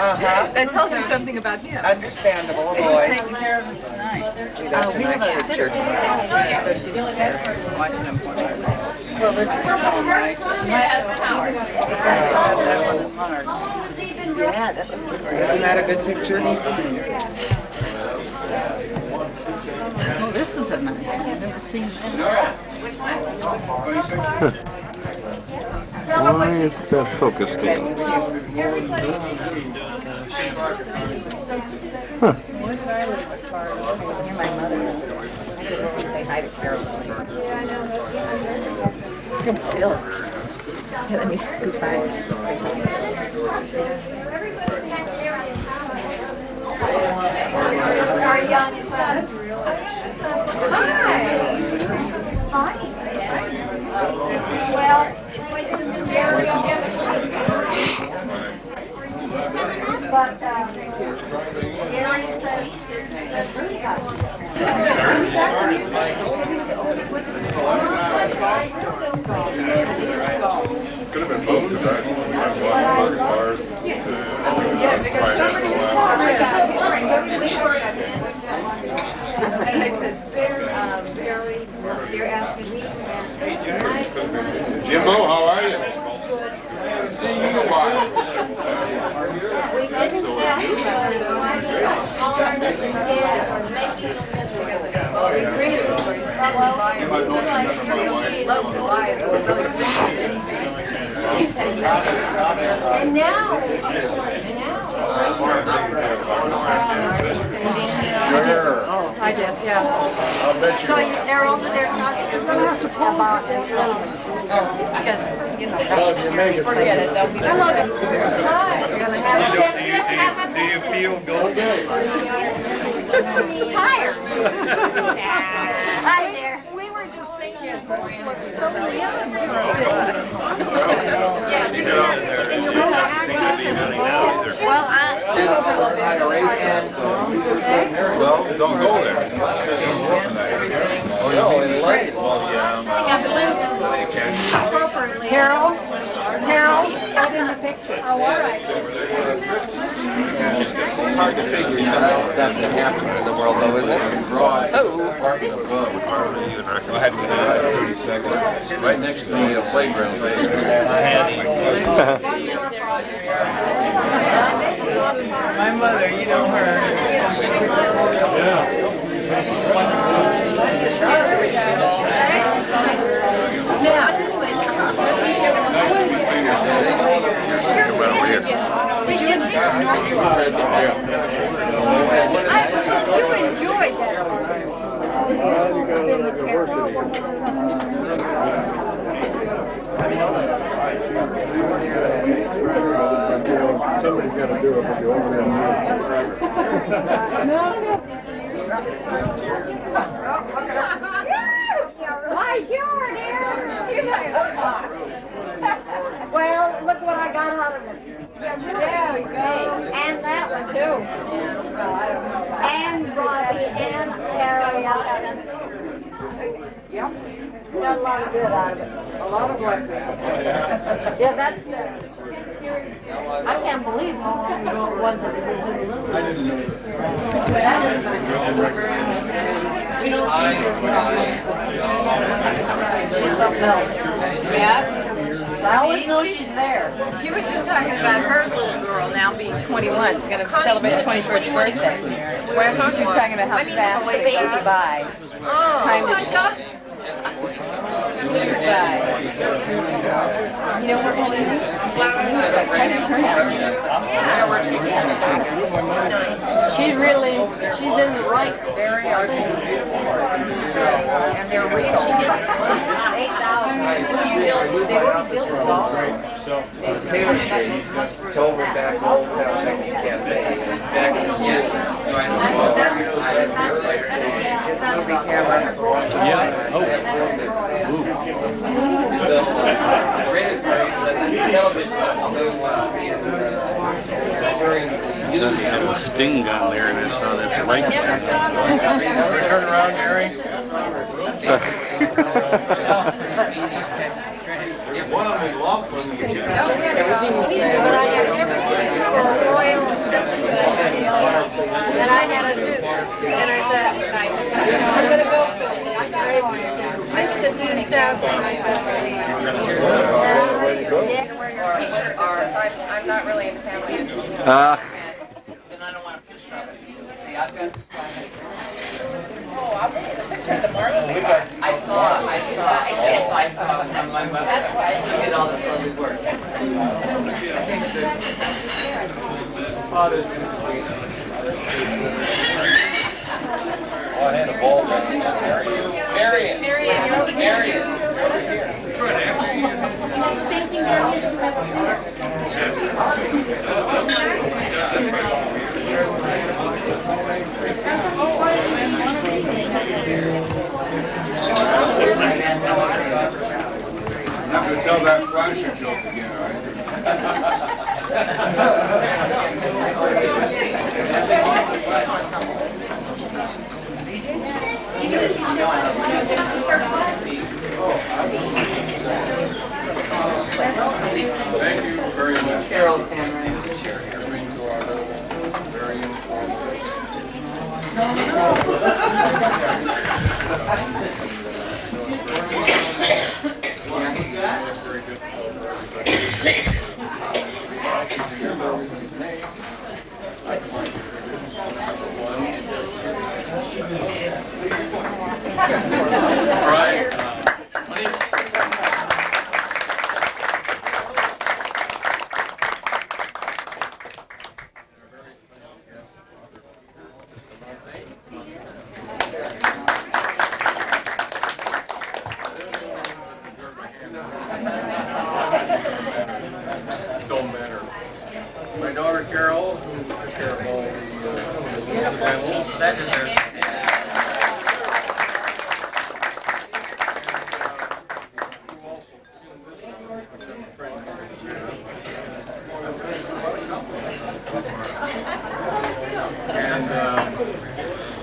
Uh-huh. That tells you something about him. Understandable, Who's boy. taking care of it tonight? See, that's a nice picture. So she's watching him for me. Well, this is so nice. That one is hard. Yeah, that looks great. Isn't that a good picture? Oh, this is a nice one. I've never seen that. Why is that focus game? Huh. What did I live with Carl? I can hear my mother. I could really say hi to Carol. I can feel it. Here, let me scoot by. Our young son's real. Hi. Well, but Could have been both, because I watched other cars. Yeah, because somebody was talking about and they said, very, you're asking me. Jimbo, how are you? See you in a while. we didn't have all our kids are making them miserable. And now, Sure. Hi, Jeff, yeah. I'll bet you. so they're over there talking about Forget it, they'll be there. Do you feel good? tired. Hi there. We were just saying it looks so young. Well, Well, don't go there. Oh, no, in London. Well, yeah. Carol, get in the picture. Oh, all right. It's hard to figure some of the stuff that happens in the world, though, isn't it? Oh. I had to get out in 30 seconds. Right next to the playground. My mother, you know her. She took us You enjoyed that. Somebody's got to do it, but you over there. Why, sure, dear. Well, look what I got out of it. There we go. And that one, too. And Robbie and Ariel. Yep. Got a lot of good out of it. A lot of blessings. Yeah, that's I can't believe how long ago it was that it was in Lily. That is we don't see her. She's something else. Yeah. I always know she's there. She was just talking about her little girl now being 21. She's going to celebrate her 21st birthday. Well, she was talking about how fast it goes by. Time is flees by. You know what, Molly? Kind of turnout. She's in the right. Very artistic. And they're real. She did 8,000. They wouldn't build it all. Taylor Street told me back home town Mexican Cafe. Back in the year. It's movie camera. Yeah. Oh. So, great experience at the television. Doesn't have a sting gun there, and I saw that's right. Turn around, Mary. Everything was said. t-shirt that says I'm not really in the family. Then I don't want a picture of it. See, I've got. Oh, I'll take the picture of the Marlin. I saw it on my website. That's why. You did all this lovely work. Oh, I had a ball down. Marion. Same thing there. I'm not going to tell that flasher joke again, all right? Thank you very much. Carol's handwriting. Coming to our little, very informative. Very difficult for everybody. All right. Juanita. Don't matter. My daughter Carol, who took care of all the incidentals. That deserves it. And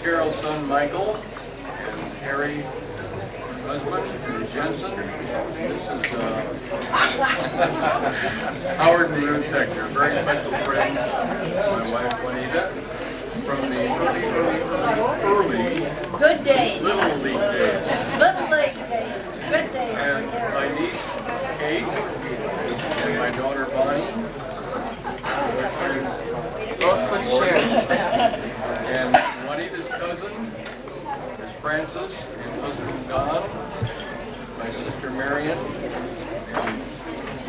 Carol's son Michael and Harry, her husband, and Jensen. This is Howard and Ruth Hector, very special friends. My wife Juanita from the early Good day. Little League days. Little late day. Good day. And my niece Kate and my daughter Bonnie. Folks would share. And Juanita's cousin is Francis, and husband Don, my sister Marion.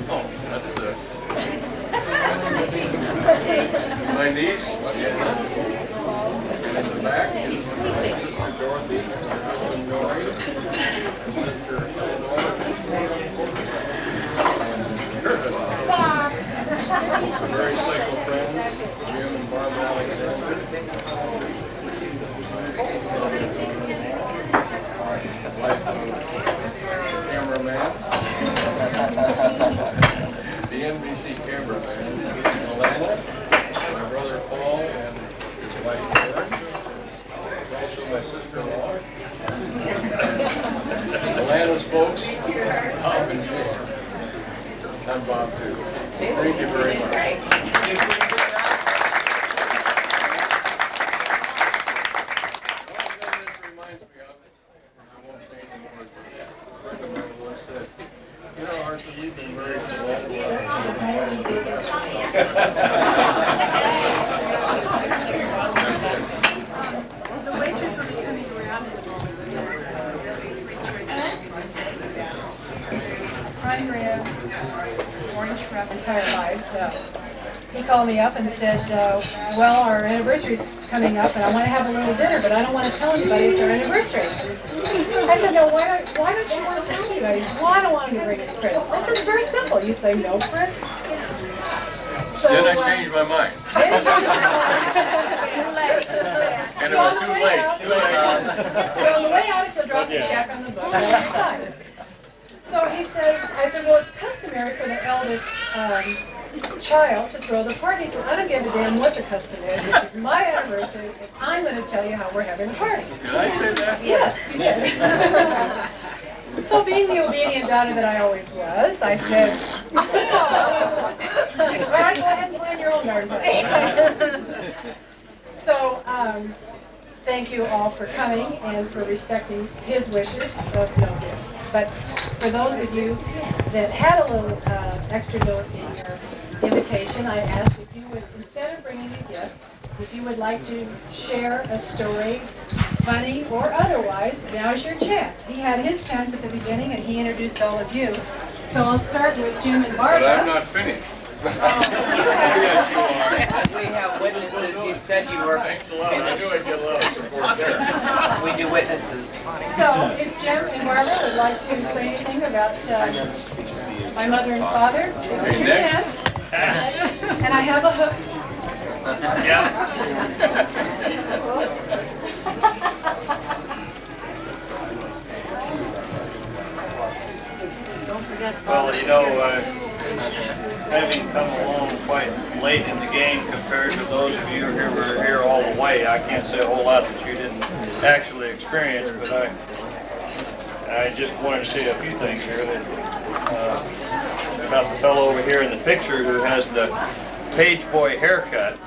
Oh, that's my niece, Janet. And in the back is my sister Dorothy, my husband Dory, and sister and her husband. Very special friends, Jim and Barbara Alexander. Cameraman. The NBC cameraman. This is Alana, my brother Paul, and his wife Karen. Also my sister-in-law. Alana's folks, Bob and Jane. I'm Bob too. Thank you very much. You know, Arthur, you've been married for a long The waitress will be coming around in a moment. I'm Maria, orange for our entire lives. He called me up and said, well, our anniversary's coming up and I want to have a little dinner, but I don't want to tell anybody it's our anniversary. I said, no, why don't you want to tell anybody? He said, well, I don't want him to bring any presents. I said, it's very simple. You say no presents. So, Then I changed my mind. Too late. And it was too late. Too late. So on the way out, he said, drop the check on the book. So he says, I said, well, it's customary for the eldest child to throw the party. So I don't give a damn what the custom is. This is my anniversary, and I'm going to tell you how we're having a party. Did I say that? Yes, you did. So being the obedient daughter that I always was, I said, all right, go ahead and plan your own darn party. So, thank you all for coming and for respecting his wishes of no gifts. But for those of you that had a little extra note in your invitation, I asked if you would, instead of bringing a gift, if you would like to share a story, funny or otherwise, now's your chance. He had his chance at the beginning and he introduced all of you. So I'll start with Jim and Barbara. But I'm not finished. Yes, you are. We have witnesses. You said you were Thanks a lot. I knew I'd get a lot of support there. We do witnesses. So if Jim and Barbara would like to say anything about my mother and father, here's your chance. And I have a hook. Well, you know, having come along quite late in the game compared to those of you who were here all the way, I can't say a whole lot that you didn't actually experience, but I just wanted to say a few things here that about the fellow over here in the picture who has the page boy haircut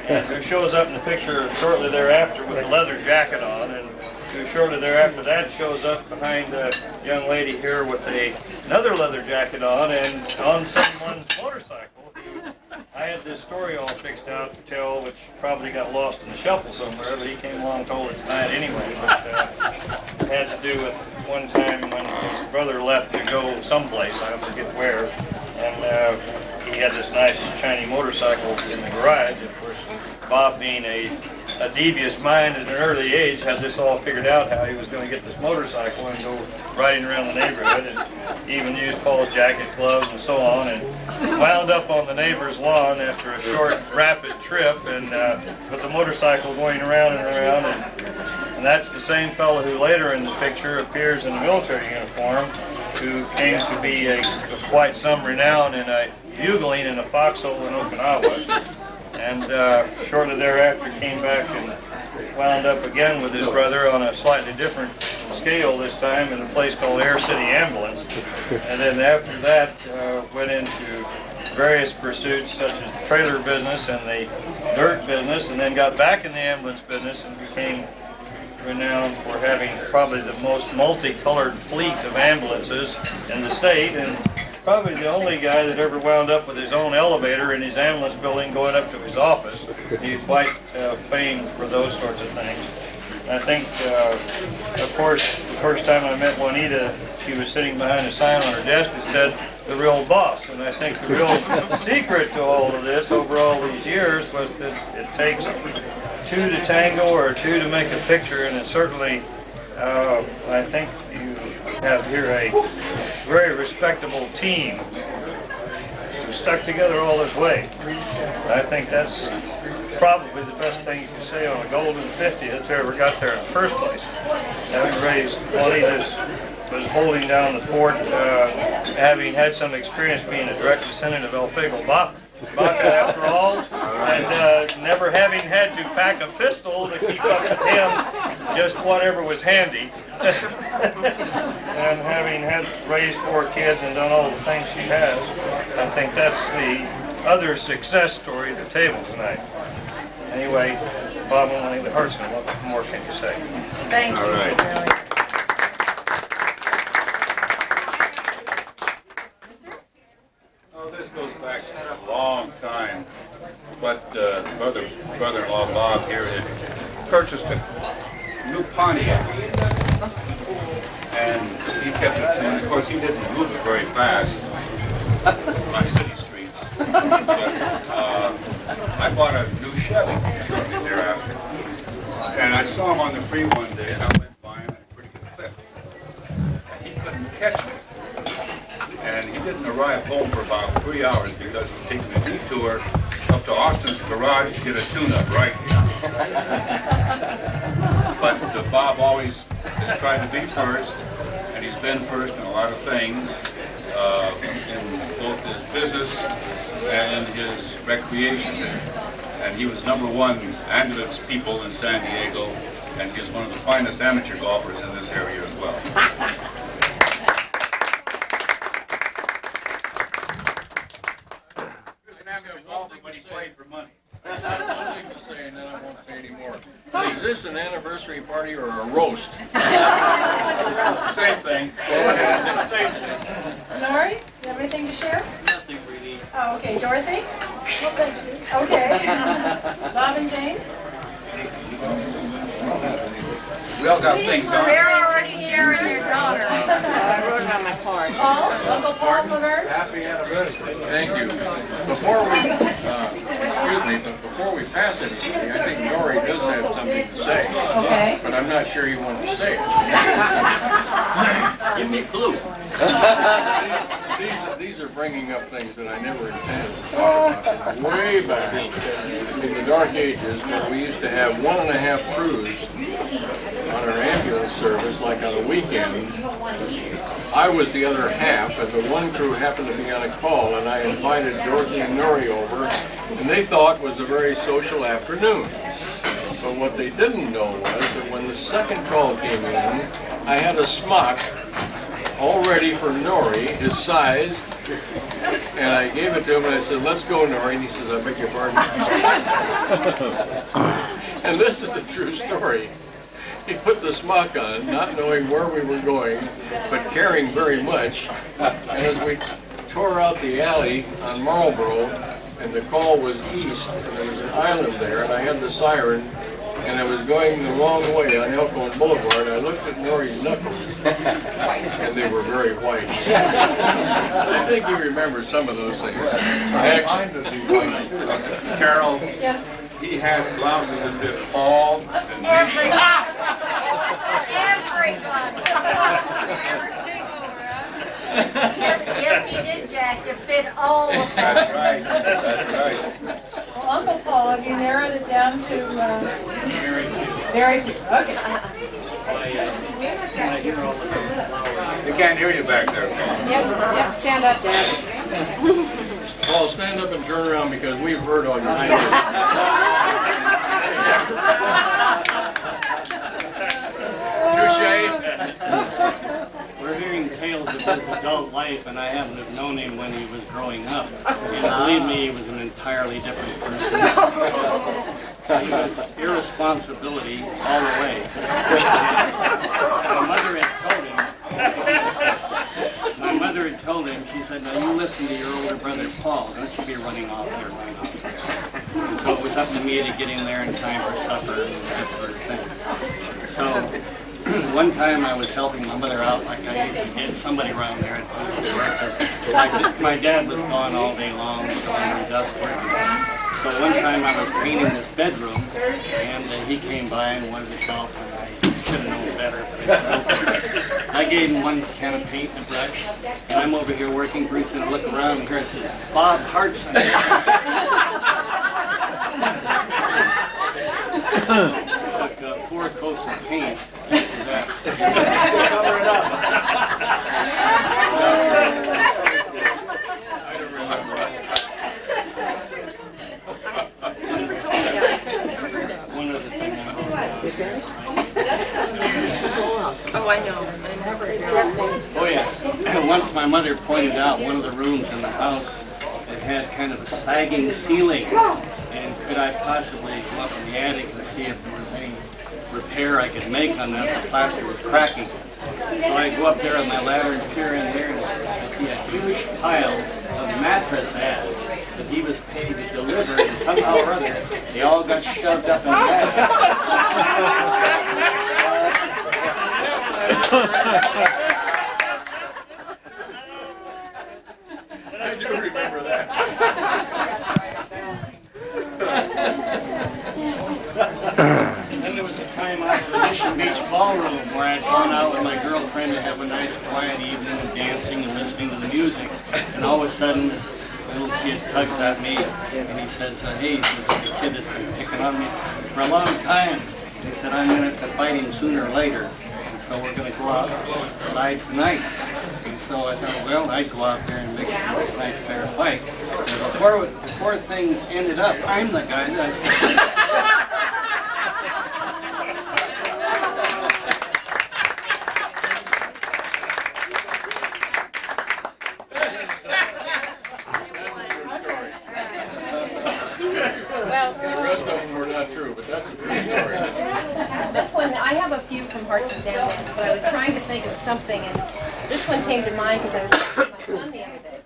and who shows up in the picture shortly thereafter with a leather jacket on, and who shortly thereafter that shows up behind a young lady here with another leather jacket on and on someone's motorcycle. I had this story all fixed out to tell, which probably got lost in the shuffle somewhere, but he came along and told it tonight anyway. But, it had to do with one time when his brother left to go someplace, I forget where, and he had this nice shiny motorcycle in the garage. Of course, Bob, being a devious mind at an early age, had this all figured out how he was going to get this motorcycle and go riding around the neighborhood, and even used Paul's jacket, gloves, and so on, and wound up on the neighbor's lawn after a short, rapid trip, and with the motorcycle going around and around, and that's the same fellow who later in the picture appears in a military uniform, who came to be of quite some renown in bugling in a foxhole in Okinawa. And shortly thereafter came back and wound up again with his brother on a slightly different scale this time in a place called Air City Ambulance. And then after that went into various pursuits such as the trailer business and the dirt business, and then got back in the ambulance business and became renowned for having probably the most multicolored fleet of ambulances in the state, and probably the only guy that ever wound up with his own elevator in his ambulance building going up to his office. He's quite famed for those sorts of things. I think, of course, the first time I met Juanita, she was sitting behind a sign on her desk that said, "The Real Boss." And I think the real secret to all of this over all these years was that it takes two to tango or two to make a picture, and it certainly, I think you have here a very respectable team who stuck together all this way. I think that's probably the best thing you can say on a golden 50th who ever got there in the first place. Having raised Juanita's was holding down the fort, having had some experience being a direct descendant of El Figo Baca after all, and never having had to pack a pistol to keep up with him, just whatever was handy. And having had raised 4 kids and done all the things she has, I think that's the other success story at the table tonight. Anyway, Bob, I think the heart's going to what more can you say? Thank you. All right. Oh, this goes back a long time, but brother-in-law Bob here had purchased a new Pontiac, and he kept it, and of course he didn't move it very fast on city streets. But I bought a new Chevy shortly thereafter, and I saw him on the free one day, and I went by him at a pretty good clip. He couldn't catch me. And he didn't arrive home for about 3 hours because he was taking a detour up to Austin's garage to get a tune-up right here. But Bob always has tried to be first, and he's been first in a lot of things, in both his business and his recreation. And he was #1 ambulance people in San Diego, and he's one of the finest amateur golfers in this area as well. But he played for money. One thing to say, and then I won't say any more. Is this an anniversary party or a roast? Same thing. Same thing. Lori, you have anything to share? Nothing really. Oh, Okay, Dorothy? Okay. Bob and Jane? We all got things on. They're already sharing their daughter. I wrote it on my card. Paul? Uncle Paul Laverne? Happy anniversary. Thank you. Before we, excuse me, but before we pass anything, I think Nori does have something to say. Okay. But I'm not sure you want to say it. Give me a clue. These are bringing up things that I never intended to talk about. Way back in the dark ages, where we used to have 1.5 crews on our ambulance service, like on a weekend. I was the other half, and the one crew happened to be on a call, and I invited Dorothy and Nori over, and they thought it was a very social afternoon. But what they didn't know was that when the second call came in, I had a smock all ready for Nori, his size, and I gave it to him and I said, "Let's go, Nori," and he says, "I beg your pardon." And this is a true story. He put the smock on, not knowing where we were going, but caring very much. And as we tore out the alley on Marlboro, and the call was east, and there was an island there, and I had the siren, and I was going the wrong way on Elkhorn Boulevard. I looked at Nori's knuckles, and they were very white. I think you remember some of those things. Carol, Yes. he had blouses that fit all and Everybody. Yes, he did, Jack, to fit all of them. That's right. That's right. Well, Uncle Paul, have you narrowed it down to, very few? Okay. They can't hear you back there, Paul. Yep, stand up, Dad. Paul, stand up and turn around because we've heard all your stories. We're hearing tales of his adult life, and I haven't have known him when he was growing up. And believe me, he was an entirely different person. He was irresponsibility all the way. My mother had told him, she said, "Now you listen to your older brother Paul. Don't you be running off there, running off there." And so it was up to me to get in there in time for supper and this sort of thing. So one time I was helping my mother out like I did somebody around there at home. My dad was gone all day long, so I was dust working. So one time I was painting this bedroom, and he came by and wanted to help, and I should have known better. But I gave him one can of paint and a brush, and I'm over here working. Pretty soon I look around and here's Bob Hartson. Took 4 coats of paint. Cover it up. I don't remember. One other thing. Oh, I know. Oh, yes. Once my mother pointed out one of the rooms in the house that had kind of a sagging ceiling. And could I possibly go up in the attic and see if there was any repair I could make on that? The plaster was cracking. So I go up there with my ladder and peer in there, and I see a huge pile of mattress ads that he was paid to deliver, and somehow or other, they all got shoved up in the bag. I do remember that. Then there was a time out at the Mission Beach Ballroom where I'd gone out with my girlfriend to have a nice quiet evening of dancing and listening to the music. And all of a sudden this little kid tugs at me and he says, "Hey," he says, "the kid has been picking on me for a long time." And he said, "I'm going to have to fight him sooner or later. And so we're going to go outside tonight." And so I thought, well, I'd go out there and make a nice fair fight. And before things ended up, I'm the guy that I said, This one, I have a few from Hearts and Sandwich, but I was trying to think of something, and this one came to mind because I was with my son the other day.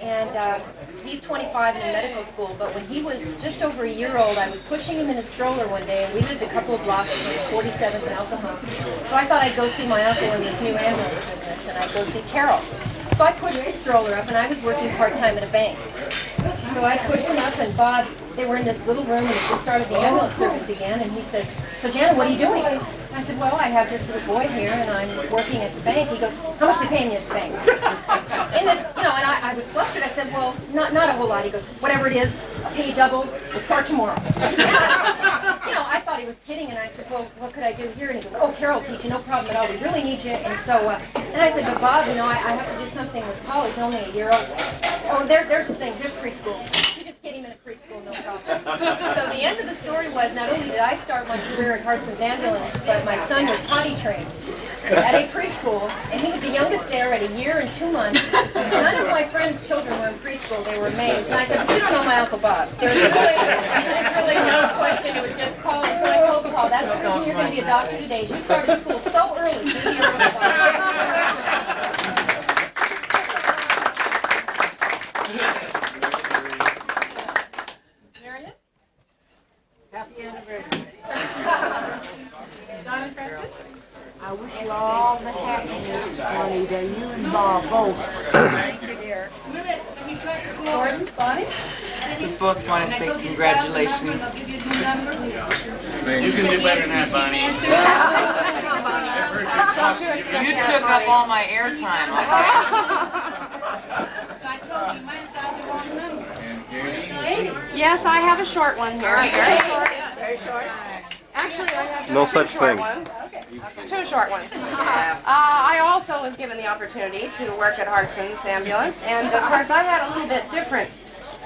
And he's 25 and in medical school, but when he was just over a year old, I was pushing him in a stroller one day, and we lived a couple of blocks from 47th and Alcohol. So I thought I'd go see my uncle in his new ambulance business, and I'd go see Carol. So I pushed the stroller up, and I was working part-time at a bank. So I pushed him up, and Bob, they were in this little room, and he just started the ambulance service again, and he says, "So Janet, what are you doing?" I said, "Well, I have this little boy here, and I'm working at the bank." He goes, "How much are they paying you at the bank?" In this, and I was flustered. I said, "Well, not a whole lot." He goes, "Whatever it is, I'll pay you double. We'll start tomorrow." I thought he was kidding, and I said, "Well, what could I do here?" And he goes, "Oh, Carol will teach you, no problem at all. We really need you." And so, and I said, "But Bob, I have to do something with Paul. He's only a year old." "Oh, there's things. There's preschools. You just get him in a preschool, no problem." So the end of the story was, not only did I start my career at Hartson's Ambulance, but my son was potty trained at a preschool, and he was the youngest there at a year and 2 months. None of my friends' children were in preschool. They were amazed. And I said, "You don't know my Uncle Bob. There's really no question. It was just Paul." And so I told Paul, "That's the reason you're going to be a doctor today. You started school so early. You need your Uncle Bob." Happy anniversary. John and Francis? I wish you all the happiness, Juanita. You and Bob both. Thank you, dear. Gordon, Bonnie? We both want to say congratulations. You can do better than that, Bonnie. You took up all my airtime. Yes, I have a short one here. Very short. Very short. Actually, I have No two such short thing. ones. Two short ones. I also was given the opportunity to work at Hartson's Ambulance, and of course I had a little bit different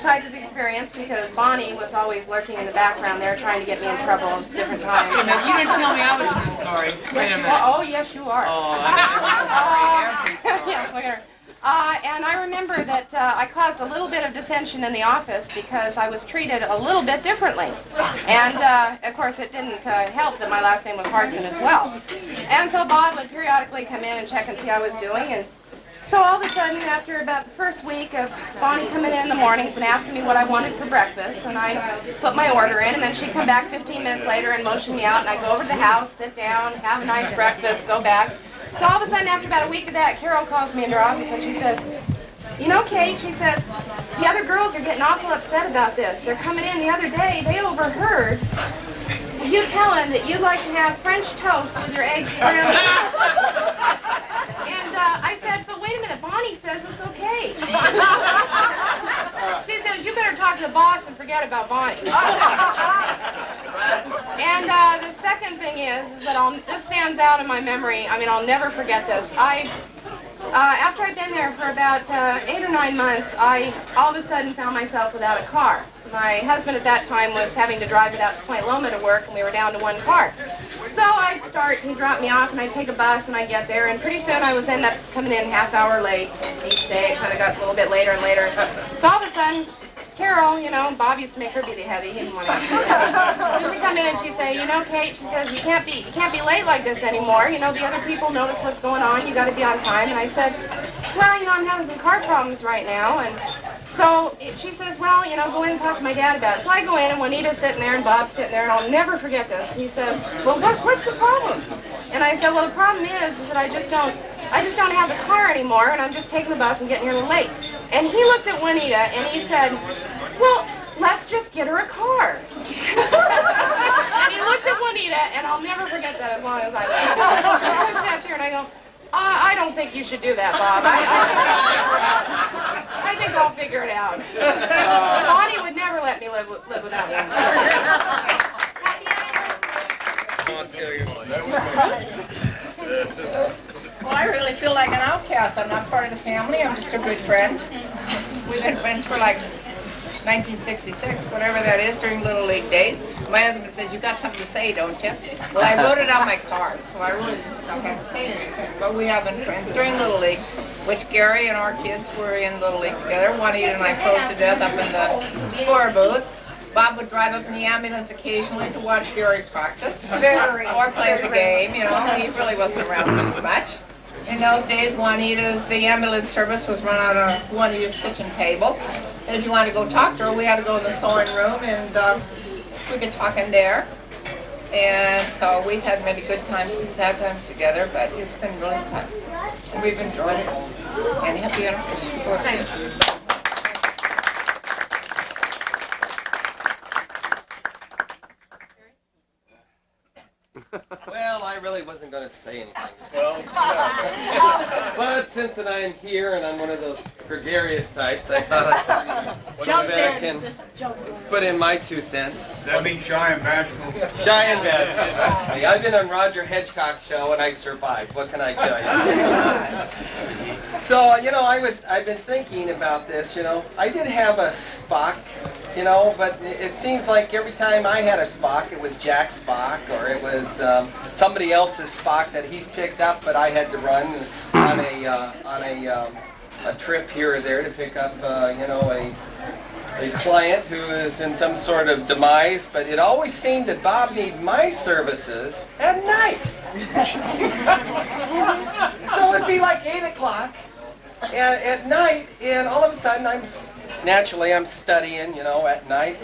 type of experience because Bonnie was always lurking in the background there trying to get me in trouble at different times. Wait a minute, you didn't tell me I was in the story. Wait a minute. Oh, yes, you are. Oh, every story. Yeah, look at her. And I remember that I caused a little bit of dissension in the office because I was treated a little bit differently. And, of course, it didn't help that my last name was Hartson as well. And so Bob would periodically come in and check and see how I was doing. And so all of a sudden, after about the first week of Bonnie coming in the mornings and asking me what I wanted for breakfast, and I put my order in, and then she'd come back 15 minutes later and motion me out, and I'd go over to the house, sit down, have a nice breakfast, go back. So all of a sudden, after about a week of that, Carol calls me into her office and she says, "You know, Kate," she says, "the other girls are getting awful upset about this. They're coming in the other day, they overheard you telling that you'd like to have French toast with your eggs scrambled." And I said, "But wait a minute, Bonnie says it's okay." She says, "You better talk to the boss and forget about Bonnie." And the second thing is that this stands out in my memory. I mean, I'll never forget this. After I'd been there for about 8 or 9 months, I all of a sudden found myself without a car. My husband at that time was having to drive it out to Point Loma to work, and we were down to one car. So I'd start, he'd drop me off, and I'd take a bus, and I'd get there, and pretty soon I was end up coming in half hour late each day. It kind of got a little bit later and later. So all of a sudden, Carol, Bob used to make her be the heavy. He didn't want to. She'd come in and she'd say, "You know, Kate," she says, you can't be late like this anymore. The other people notice what's going on. You got to be on time." And I said, "Well, I'm having some car problems right now." And so she says, "Well, go in and talk to my dad about it." So I go in, and Juanita's sitting there, and Bob's sitting there, and I'll never forget this. He says, "Well, what's the problem?" And I said, "Well, the problem is that I just don't have the car anymore, and I'm just taking the bus and getting here a little late." And he looked at Juanita, and he said, "Well, let's just get her a car." And he looked at Juanita, and I'll never forget that as long as I live. I sat there and I go, I don't think you should do that, Bob. I think I'll figure it out. Bonnie would never let me live without one. Well, I really feel like an outcast. I'm not part of the family. I'm just a good friend. We've been friends for like 1966, whatever that is, during Little League days. My husband says, "You got something to say, don't you?" Well, I wrote it on my card, so I really don't have to say anything. But we have been friends during Little League, which Gary and our kids were in Little League together. Juanita and I froze to death up in the score booth. Bob would drive up in the ambulance occasionally to watch Gary practice or play the game. He really wasn't around too much. In those days, Juanita, the ambulance service was run out of Juanita's kitchen table. And if you wanted to go talk to her, we had to go in the sewing room and we could talk in there. And so we've had many good times since that times together, but it's been really fun. And we've enjoyed it. And happy anniversary for us. Well, I really wasn't going to say anything. So, but since that I'm here and I'm one of those gregarious types, I thought I'd jump back and put in my 2 cents. That means shy and bashful. Shy and bashful. Hey, I've been on Roger Hedgecock's show and I survived. What can I tell you? So, you know, I've been thinking about this, you know. I did have a Spock, you know, but it seems like every time I had a Spock, it was Jack Spock or it was somebody else's Spock that he's picked up, but I had to run on a trip here or there to pick up, you know, a client who is in some sort of demise, but it always seemed that Bob needed my services at night. So it'd be like 8 o'clock at night, and all of a sudden I'm studying, you know, at night.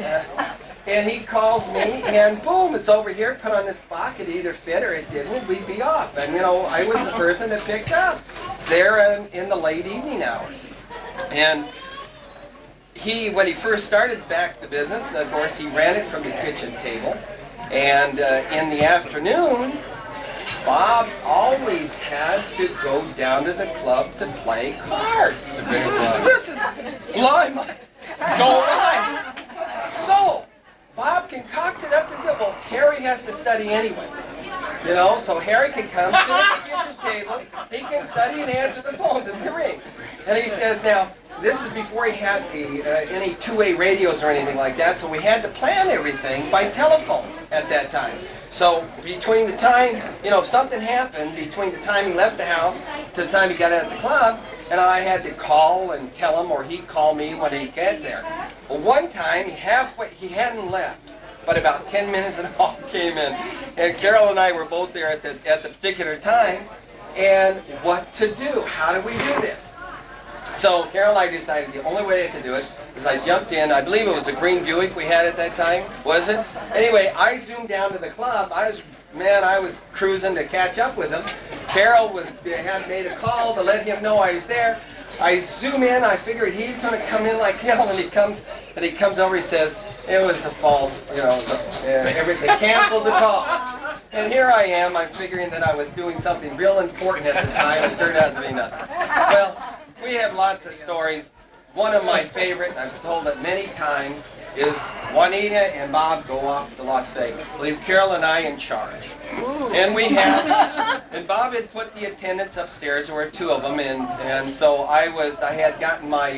And he calls me, and boom, it's over here, put on this Spock. It either fit or it didn't, we'd be off. And, you know, I was the person that picked up there in the late evening hours. And when he first started back the business, of course, he ran it from the kitchen table. And in the afternoon, Bob always had to go down to the club to play cards. This is line going on. So, Bob concocted up to say, well, Harry has to study anyway. You know, so Harry can come sit at the kitchen table, he can study and answer the phones at the ring. And he says, now, this is before he had any two-way radios or anything like that, so we had to plan everything by telephone at that time. So between the time, you know, if something happened, between the time he left the house to the time he got out of the club, and I had to call and tell him, or he'd call me when he'd get there. Well, one time, he hadn't left, but about 10 minutes and all came in. And Carol and I were both there at the particular time, and what to do? How do we do this? So Carol and I decided the only way I could do it is I jumped in. I believe it was a green Buick we had at that time, was it? Anyway, I zoomed down to the club. I was cruising to catch up with him. Carol had made a call to let him know I was there. I zoom in. I figured he's going to come in like hell, and he comes over. He says, "It was a false, you know, everything canceled the call." And here I am. I'm figuring that I was doing something real important at the time. It turned out to be nothing. Well, we have lots of stories. One of my favorite, and I've told it many times, is Juanita and Bob go off to Las Vegas. Leave Carol and I in charge. And and Bob had put the attendants upstairs. There were two of them, and so I had gotten my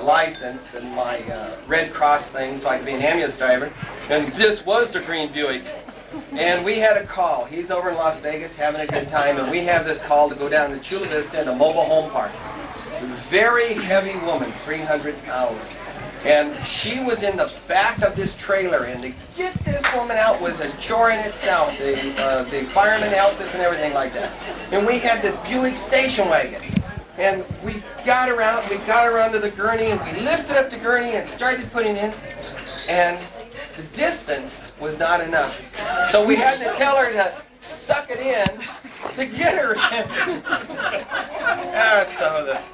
license and my Red Cross thing so I could be an ambulance driver. And this was the green Buick. And we had a call. He's over in Las Vegas having a good time, and we have this call to go down to Chula Vista in a mobile home park. Very heavy woman, 300 pounds. And she was in the back of this trailer, and to get this woman out was a chore in itself. The firemen helped us and everything like that. And we had this Buick station wagon. And we got her out, to the gurney, and we lifted up the gurney and started putting in. And the distance was not enough. So we had to tell her to suck it in to get her in. That's some of this.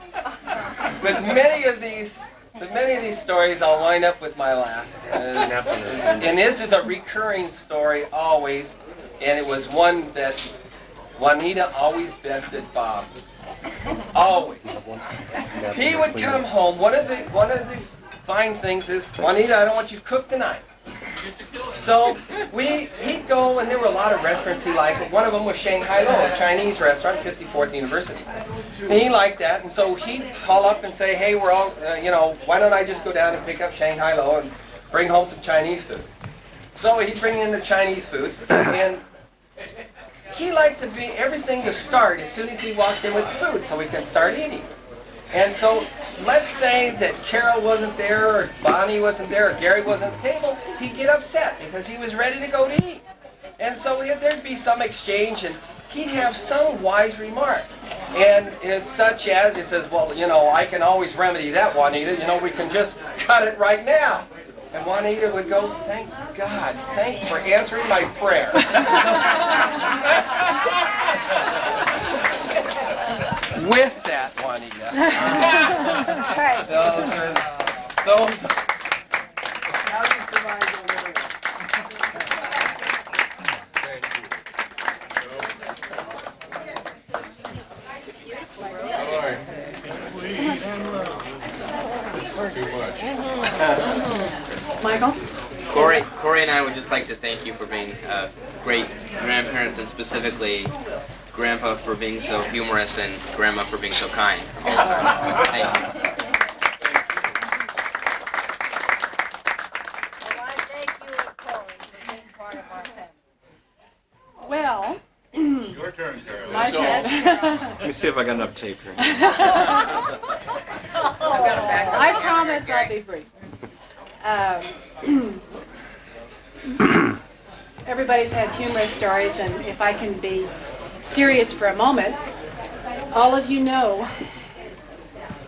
But many of these stories, I'll wind up with my last. And this is a recurring story always, and it was one that Juanita always bested Bob. Always. He would come home. One of the fine things is, Juanita, I don't want you to cook tonight. So he'd go, and there were a lot of restaurants he liked, but one of them was Shanghai Lo, a Chinese restaurant, 54th University. And he liked that, and so he'd call up and say, hey, we're all, why don't I just go down and pick up Shanghai Lo and bring home some Chinese food? So he'd bring in the Chinese food, and he liked everything to start as soon as he walked in with the food, so we could start eating. And so, let's say that Carol wasn't there, or Bonnie wasn't there, or Gary wasn't at the table, he'd get upset because he was ready to go to eat. And so there'd be some exchange, and he'd have some wise remark. And is such as, he says, well, you know, I can always remedy that, Juanita. You know, we can just cut it right now. And Juanita would go, thank God, thanks for answering my prayer. With that, Juanita. Those how you survive the winter. Michael? Corey and I would just like to thank you for being great grandparents, and specifically Grandpa for being so humorous and Grandma for being so kind all the time. Thank you. Well, I thank you and Corey for being part of our family. Well, Your turn, Carol. my turn. Let me see if I got enough tape here. I promise I'll be brief. Everybody's had humorous stories, and if I can be serious for a moment, all of you know,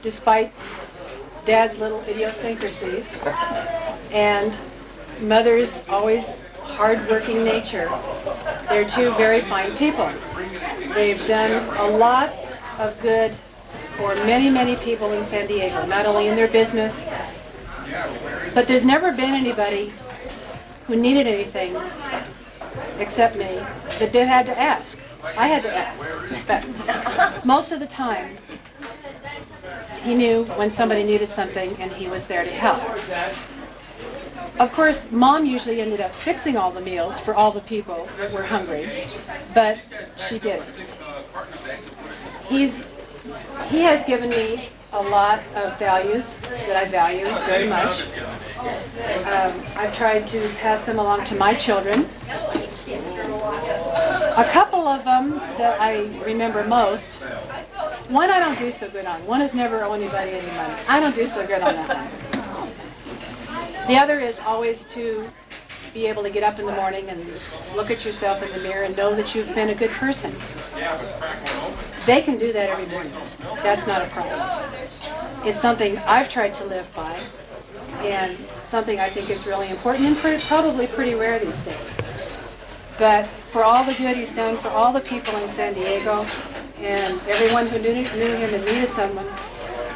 despite Dad's little idiosyncrasies and Mother's always hard-working nature, they're two very fine people. They've done a lot of good for many, many people in San Diego, not only in their business, but there's never been anybody who needed anything except me that had to ask. I had to ask. But most of the time, he knew when somebody needed something and he was there to help. Of course, Mom usually ended up fixing all the meals for all the people that were hungry, but she didn't. He has given me a lot of values that I value very much. I've tried to pass them along to my children. A couple of them that I remember most, one I don't do so good on. One has never owed anybody any money. I don't do so good on that one. The other is always to be able to get up in the morning and look at yourself in the mirror and know that you've been a good person. They can do that every morning. That's not a problem. It's something I've tried to live by, and something I think is really important and probably pretty rare these days. But for all the good he's done for all the people in San Diego and everyone who knew him and needed someone,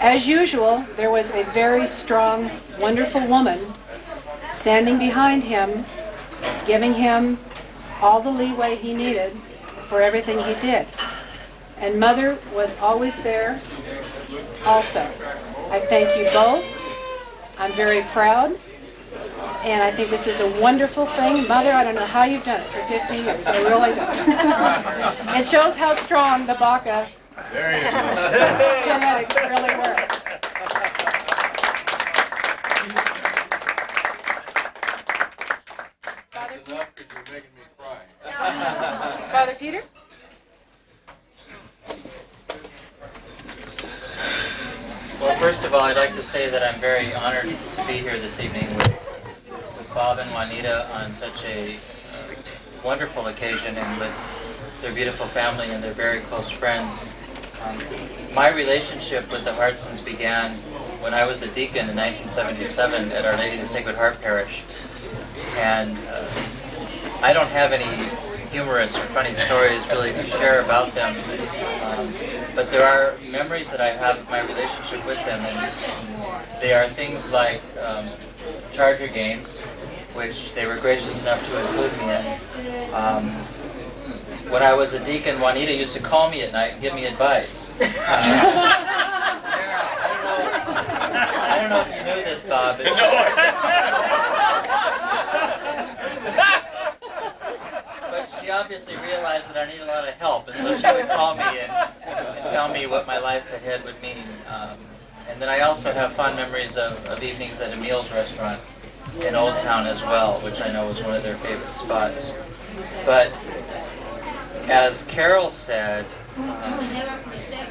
as usual, there was a very strong, wonderful woman standing behind him, giving him all the leeway he needed for everything he did. And Mother was always there also. I thank you both. I'm very proud. And I think this is a wonderful thing. Mother, I don't know how you've done it for 50 years. I really don't. It shows how strong the Baca genetics really were. Father Peter? Well, first of all, I'd like to say that I'm very honored to be here this evening with Bob and Juanita on such a wonderful occasion, and with their beautiful family and their very close friends. My relationship with the Hartsons began when I was a deacon in 1977 at Our Lady of the Sacred Heart Parish. And I don't have any humorous or funny stories really to share about them, but there are memories that I have of my relationship with them, and they are things like Charger games, which they were gracious enough to include me in. When I was a deacon, Juanita used to call me at night and give me advice. I don't know if you knew this, Bob. But she obviously realized that I needed a lot of help, and so she would call me and tell me what my life ahead would mean. And then I also have fond memories of evenings at Emil's restaurant in Old Town as well, which I know was one of their favorite spots. But as Carol said,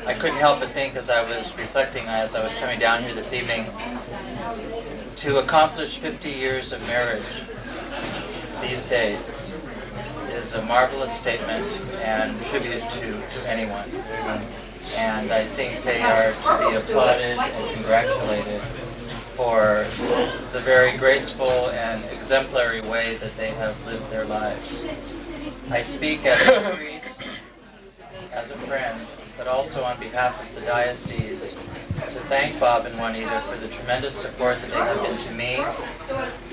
I couldn't help but think as I was reflecting, as I was coming down here this evening, to accomplish 50 years of marriage these days is a marvelous statement and tribute to anyone. And I think they are to be applauded and congratulated for the very graceful and exemplary way that they have lived their lives. I speak as a priest, as a friend, but also on behalf of the diocese to thank Bob and Juanita for the tremendous support that they have been to me,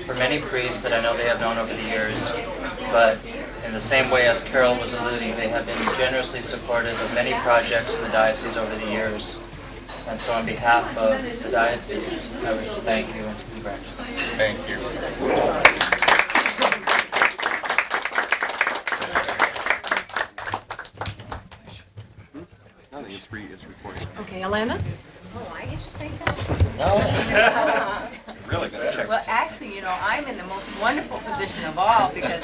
for many priests that I know they have known over the years, but in the same way as Carol was alluding, they have been generously supportive of many projects in the diocese over the years. And so on behalf of the diocese, I wish to thank you and congratulate you. Thank you. It's recording. Okay, Alana? Oh, I get to say something? Really good check. Well, actually, you know, I'm in the most wonderful position of all because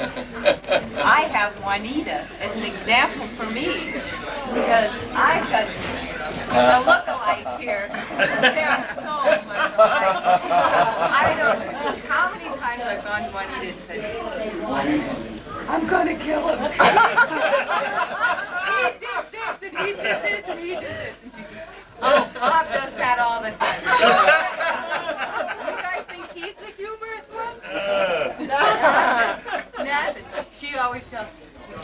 I have Juanita as an example for me because I've got a look-alike here. They are so much alike. I don't know how many times I've gone to Juanita and said, Juanita, I'm going to kill him. He did this and he did this. And she says, oh, Bob does that all the time. You guys think he's the humorous one? Nothing. She always tells me,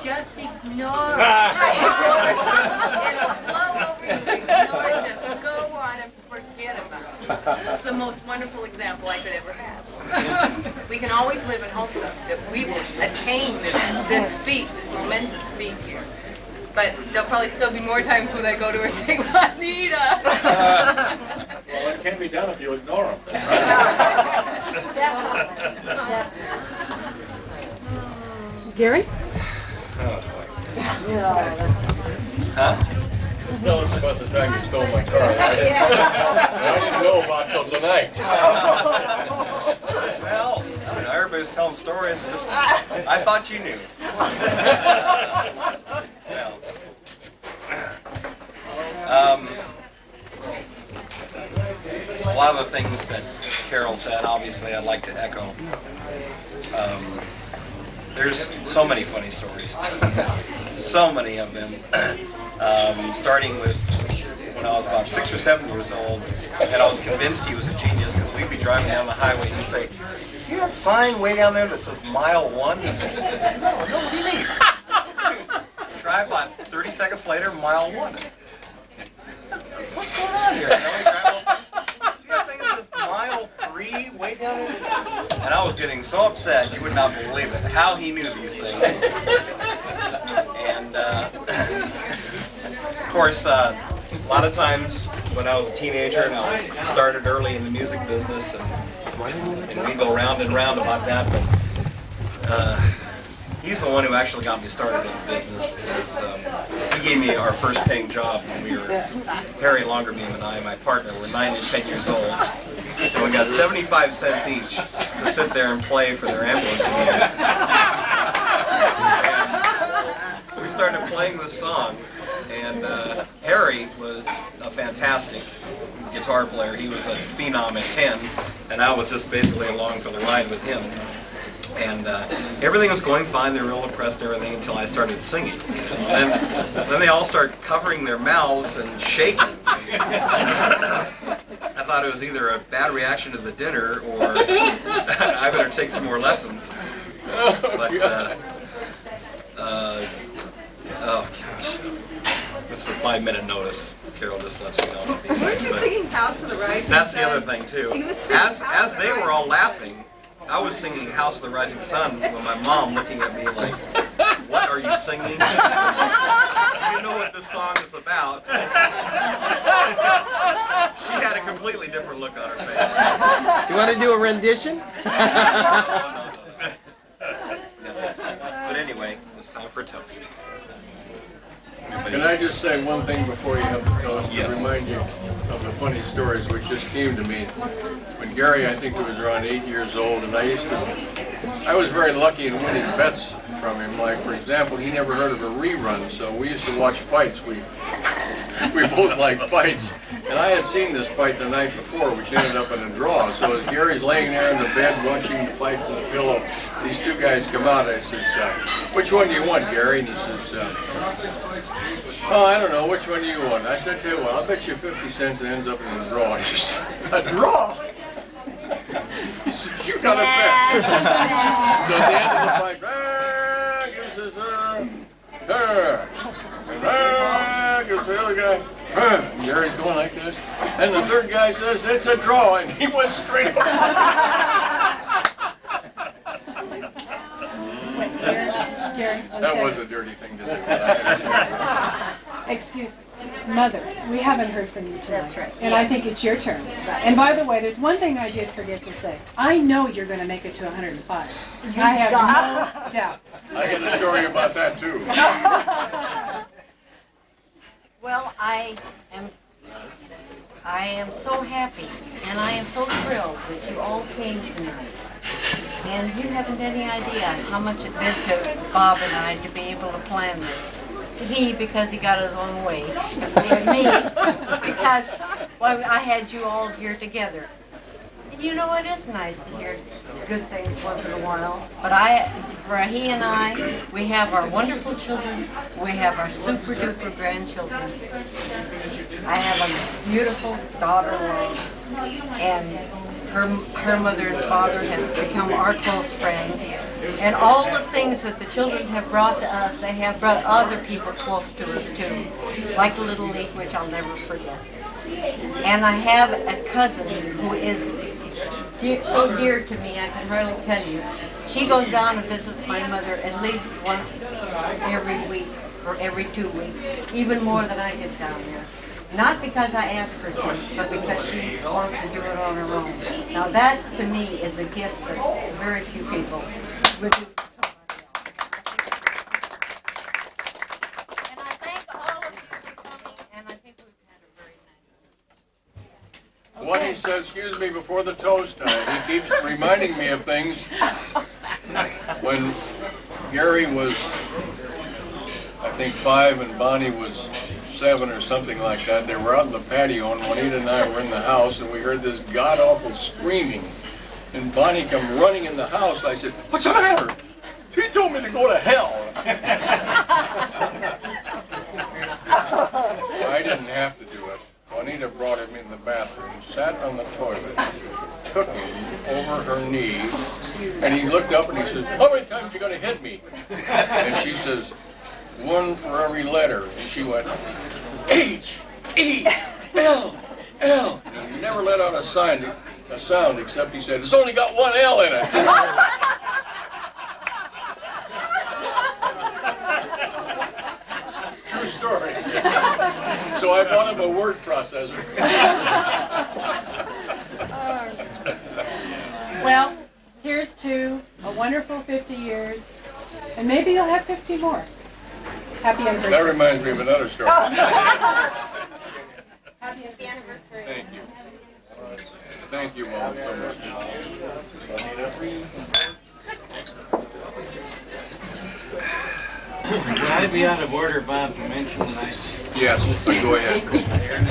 just ignore it. It'll blow over you. Ignore it. Just go on and forget about it. It's the most wonderful example I could ever have. We can always live in hope that we will attain this feat, this momentous feat here. But there'll probably still be more times when I go to her and say, Juanita. Well, it can't be done if you ignore them. Gary? Huh? Tell us about the time you stole my car. I didn't know about till tonight. Well, I don't know, everybody's telling stories. Just, I thought you knew. A lot of the things that Carol said, obviously, I'd like to echo. There's so many funny stories. So many of them. Starting with when I was about 6 or 7 years old, and I was convinced he was a genius because we'd be driving down the highway and he'd say, see that sign way down there that says mile 1? I said, no, what do you mean? Drive about 30 seconds later, mile 1. What's going on here? See that thing that says mile 3 way down there? And I was getting so upset, you would not believe it, how he knew these things. And of course, a lot of times when I was a teenager and I was started early in the music business, and we go round and round about that, but he's the one who actually got me started in the business because he gave me our first paying job when we were, Harry Longerbeam and I, my partner, were 9 and 10 years old. And we got 75 cents each to sit there and play for their ambulance meter. We started playing this song, and Harry was a fantastic guitar player. He was a phenom at 10, and I was just basically along for the ride with him. And everything was going fine. They were real impressed and everything until I started singing. And then they all start covering their mouths and shaking. I thought it was either a bad reaction to the dinner or I better take some more lessons. But, oh gosh. This is a 5-minute notice. Carol just lets me know. Weren't you singing House of the Rising Sun? That's the other thing too. As they were all laughing, I was singing House of the Rising Sun with my mom looking at me like, what are you singing? You know what this song is about. She had a completely different look on her face. You want to do a rendition? No. But anyway, it's time for toast. Can I just say one thing before you have the toast? Yes. To remind you of the funny stories which just came to me. When Gary, I think, was around 8 years old, and I was very lucky in winning bets from him. Like, for example, he never heard of a rerun, so we used to watch fights. we both like fights. And I had seen this fight the night before, which ended up in a draw. So as Gary's laying there in the bed watching the fight from the pillow, these two guys come out. I said, which one do you want, Gary? And he says, oh, I don't know, which one do you want? I said, tell you what, I'll bet you 50 cents it ends up in a draw. He says, a draw? He said, you got a bet. So at the end of the fight, gives his, gives the other guy, and Gary's going like this. And the third guy says, it's a draw, and he went straight up. Gary, That was a dirty thing to do. excuse me. Mother, we haven't heard from you tonight. That's right. And I think it's your turn. And by the way, there's one thing I did forget to say. I know you're going to make it to 105. I have no doubt. I got a story about that too. Well, I am so happy and I am so thrilled that you all came tonight. And you haven't any idea how much it meant to Bob and I to be able to plan this. He, because he got his own way, and me, because well, I had you all here together. And you know, it is nice to hear good things once in a while. But for he and I, we have our wonderful children, we have our super duper grandchildren. I have a beautiful daughter-in-law, and her mother and father have become our close friends. And all the things that the children have brought to us, they have brought other people close to us too. Like the Little League, which I'll never forget. And I have a cousin who is so dear to me, I can hardly tell you. She goes down and visits my mother at least once every week or every 2 weeks, even more than I get down there. Not because I ask her to, but because she wants to do it on her own. Now that, to me, is a gift that very few people would do for somebody else. And I thank all of you for coming, and I think we've had a very nice What he says, excuse me, before the toast, he keeps reminding me of things. When Gary was, I think, 5 and Bonnie was 7 or something like that, they were out in the patio and Juanita and I were in the house and we heard this god-awful screaming. And Bonnie come running in the house. I said, what's the matter? She told me to go to hell. I didn't have to do it. Juanita brought him in the bathroom, sat on the toilet, took him over her knee, and he looked up and he said, how many times are you going to hit me? And she says, 1 for every letter. And she went, H, E, L, L. And he never let out a sound except he said, it's only got 1 L in it. True story. So I bought him a word processor. Well, here's to a wonderful 50 years, and maybe you'll have 50 more. Happy anniversary. That reminds me of another story. Happy anniversary. Thank you. Thank you all so much. Would I be out of order, Bob, to mention that I Yes, go ahead.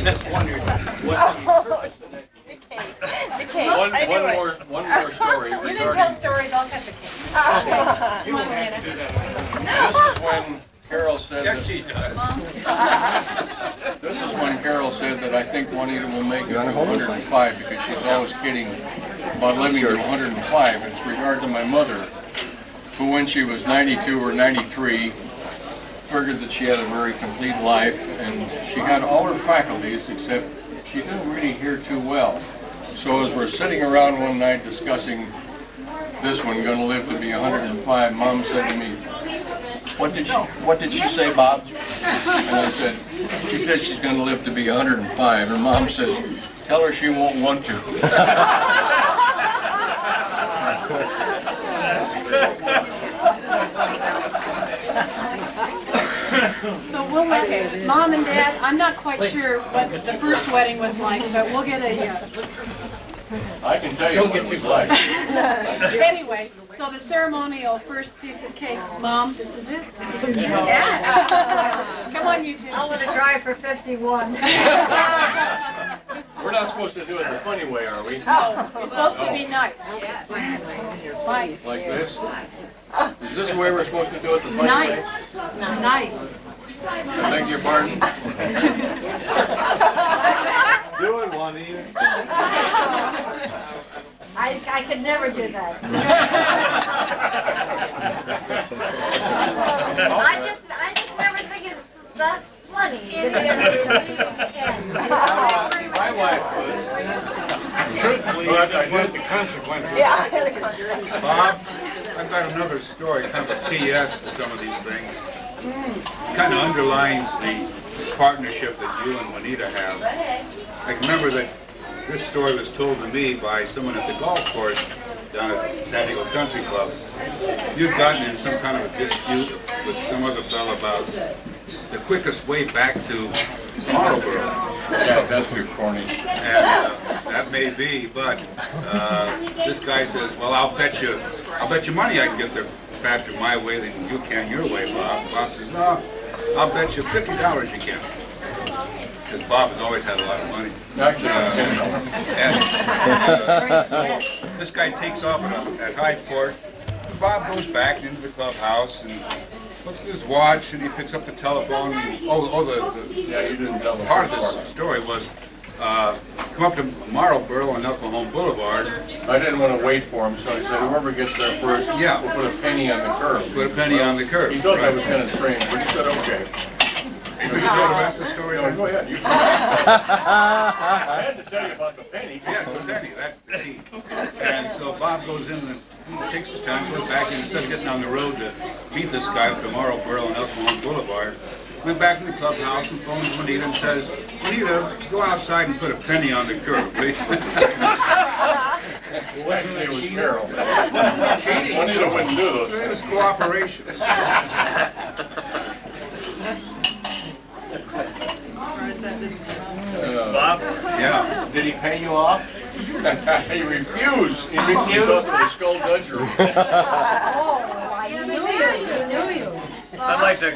just wondered what the purpose of that The cake. One more story You didn't tell regarding. stories, I'll cut the cake. you won't have to do that. This is when Carol said. Yes, she does. This is when Carol said that I think Juanita will make it to 105 because she's always kidding about living to 105. It's regard to my mother, who when she was 92 or 93, figured that she had a very complete life and she had all her faculties except she didn't really hear too well. So as we're sitting around one night discussing this one going to live to be 105, Mom said to me, what did she say, Bob? And I said, she said she's going to live to be 105. And Mom says, tell her she won't want to. So we'll let Mom and Dad, I'm not quite sure what the first wedding was like, but we'll get a I can tell you what it was like. Anyway, so the ceremonial first piece of cake, Mom, this is it? This is your job? Yeah. Come on, you two. I want to try for 51. We're not supposed to do it the funny way, are we? Oh, you're supposed to be nice. Yeah. Nice. Like this? Is this the way we're supposed to do it the funny way? Nice. Nice. I beg your pardon? Do it, Juanita. I could never do that. I just never think it's that funny. My wife would. Truthfully, I want the consequences. Yeah, the consequences. Bob, I've got another story, kind of a PS to some of these things. Kind of underlines the partnership that you and Juanita have. I can remember that this story was told to me by someone at the golf course down at San Diego Country Club. You'd gotten in some kind of a dispute with some other fellow about the quickest way back to Marlboro. Yeah, that's too corny. And that may be, but this guy says, well, I'll bet you money I can get there faster my way than you can your way, Bob. Bob says, no, I'll bet you $50 you can. Because Bob has always had a lot of money. So this guy takes off at Hyde Park. Bob goes back into the clubhouse and looks at his watch and he picks up the telephone. And, Yeah, you didn't tell the part of this story was come up to Marlboro on El Cajon Boulevard. I didn't want to wait for him, so I said, whoever gets there first, Yeah. we'll put a penny on the curb. Put a penny on the curb. He thought that Right. was kind of strange, but he said, okay. Will you tell the rest of the story? No, go ahead. You tell I had to tell you about the penny. Yes, the penny, that's the key. And so Bob goes in and takes his time, goes back in, instead of getting on the road to meet this guy from Marlboro and El Cajon Boulevard, went back to the clubhouse and phones Juanita and says, Juanita, go outside and put a penny on the curb, please. Well, actually, it was Carol. Juanita wouldn't do those. It was cooperation. Bob? Yeah. Did he pay you off? He refused. He refused. He thought it was skullduggery. Oh, he knew you. I'd like to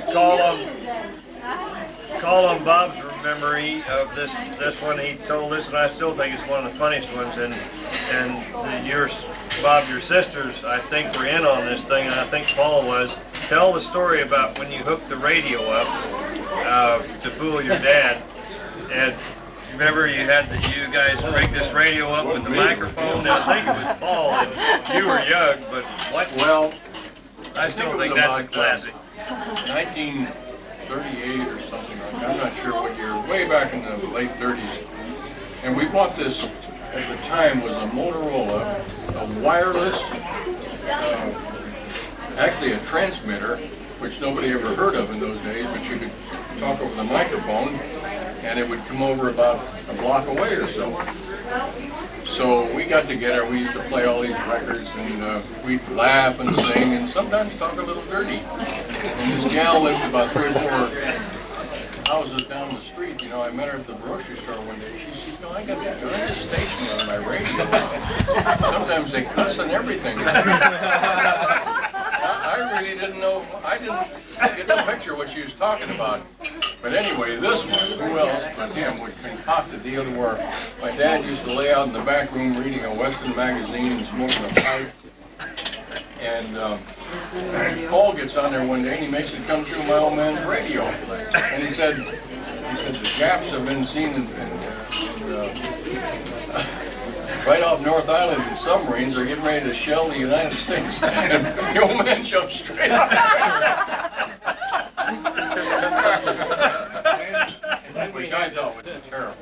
call on Bob's memory of this one. He told us, and I still think it's one of the funniest ones. And yours, Bob, your sisters, I think were in on this thing, and I think Paul was. Tell the story about when you hooked the radio up to fool your dad. And remember, you guys rigged this radio up with the microphone. I think it was Paul, and you were young, but what? Well, I still think that's a classic. 1938 or something like that. I'm not sure what year. Way back in the late 30s. And we bought this, at the time, was a Motorola, a wireless, actually a transmitter, which nobody ever heard of in those days, but you could talk over the microphone, and it would come over about a block away or so. So we got together, we used to play all these records, and we'd laugh and sing, and sometimes talk a little dirty. And this gal lived about 3 or 4 houses down the street. You know, I met her at the grocery store one day. She said, "No, I got that horrendous station on my radio. Sometimes they cuss and everything." I really didn't know, I didn't get the picture what she was talking about. But anyway, this one, who else but him would concoct a deal where my dad used to lay out in the back room reading a Western magazine and smoking a pipe. And Paul gets on there one day and he makes it come through my old man's radio. And he said the Japs have been seen right off North Island in submarines. They're getting ready to shell the United States. And the old man jumped straight up. Which I thought was terrible.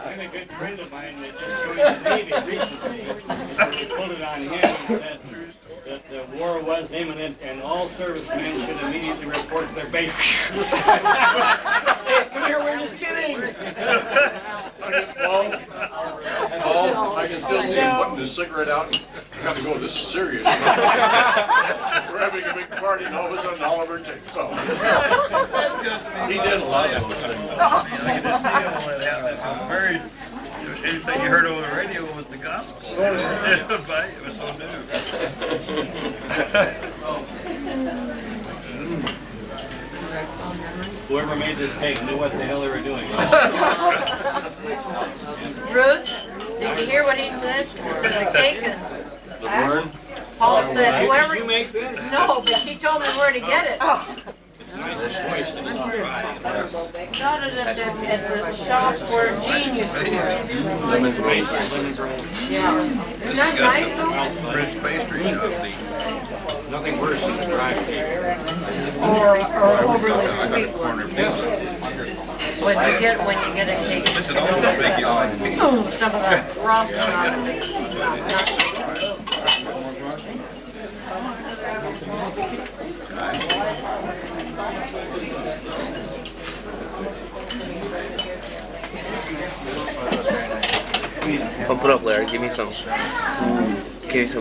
And a good friend of mine that just joined the Navy recently, he pulled it on him and said that the war was imminent and all servicemen should immediately report to their base. Hey, come here, we're just kidding. Paul, I can still see him putting his cigarette out and gotta go, this is serious. We're having a big party and all of a sudden Oliver takes off. He did a lot of those things. I can just see him when it happened. Anything you heard over the radio was the gospel. Right? It was so new. Whoever made this cake knew what the hell they were doing. Ruth, did you hear what he said? He said the cake is. Laverne? Paul said whoever. Did you make this? No, but she told me where to get it. It's nice and moist and it's dry. Got it at the shop where Gene used to work. Yeah. Isn't that nice though? French pastry shop. Nothing worse than a dry cake. Or overly sweet one. When you get a cake, Listen, I'll just make you like me. some of that frosting on it. Pump it up, Larry. Give me some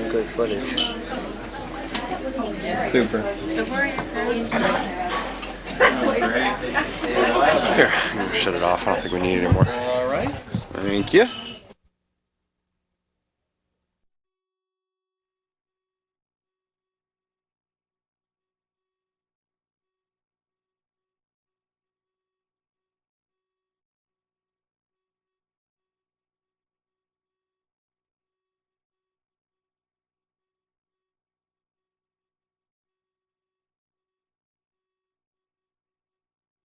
good footage. Super. Here, I'm gonna shut it off. I don't think we need it anymore. All right. Thank you.